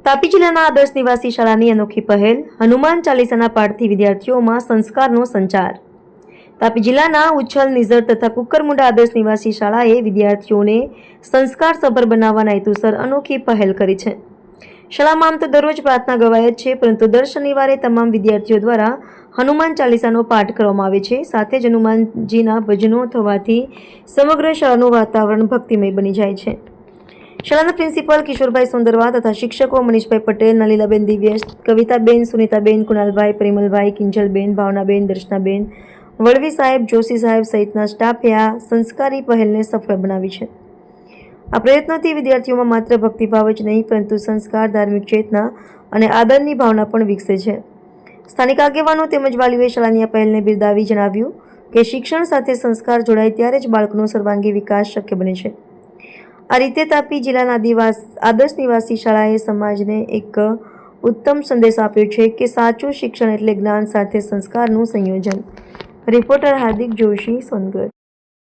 તાપી જિલ્લાના આદર્શ નિવાસી શાળાની અનોખી પહેલ, હનુમાન ચાલીસાના પાઠથી વિદ્યાર્થીઓમાં સંસ્કારનો સંચાર। તાપી જિલ્લાના ઉચ્છલ, નિઝર તથા કુકરમુંડા આદર્શ નિવાસી શાળાએ વિદ્યાર્થીઓને સંસ્કારસભર બનાવવાના હેતુસર અનોખી પહેલ કરી છે। શાળામાં આમ તો દરરોજ પ્રાર્થના ગવાય જ છે, પરંતુ દર શનિવારે તમામ વિદ્યાર્થીઓ દ્વારા હનુમાન ચાલીસાનો પાઠ કરવામાં આવે છે। સાથે જ હનુમાનજીના ભજનો થવાથી સમગ્ર શાળાનું વાતાવરણ ભક્તિમય બની જાય છે। શાળાના પ્રિન્સિપાલ કિશોરભાઈ સુંદરવા તથા શિક્ષકો મનીષભાઈ પટેલ, નલીલાબેન દિવ્યેશ, કવિતાબેન, સુનીતાબેન, કુણાલભાઈ, પરિમલભાઈ, કિંજલબેન, ભાવનાબેન, દર્શનાબેન, વળવી સાહેબ, જોશી સાહેબ સહિતના સ્ટાફે આ સંસ્કારી પહેલને સફળ બનાવી છે। આ પ્રયત્નોથી વિદ્યાર્થીઓમાં માત્ર ભક્તિભાવ જ નહીં, પરંતુ સંસ્કાર, ધાર્મિક ચેતના અને આદરની ભાવના પણ વિકસે છે। સ્થાનિક આગેવાનો તેમજ વાલીઓએ શાળાની આ પહેલને બિરદાવી જણાવ્યું કે શિક્ષણ સાથે સંસ્કાર જોડાય ત્યારે જ બાળકનો સર્વાંગી વિકાસ શક્ય બને છે। આ રીતે તાપી જિલ્લાના આદર્શ નિવાસી શાળાએ સમાજને એક ઉત્તમ સંદેશ આપ્યો છે કે સાચું શિક્ષણ એટલે જ્ઞાન સાથે સંસ્કારનું સંયોજન। રિપોર્ટર હાર્દિક જોશી, સોનગઢ।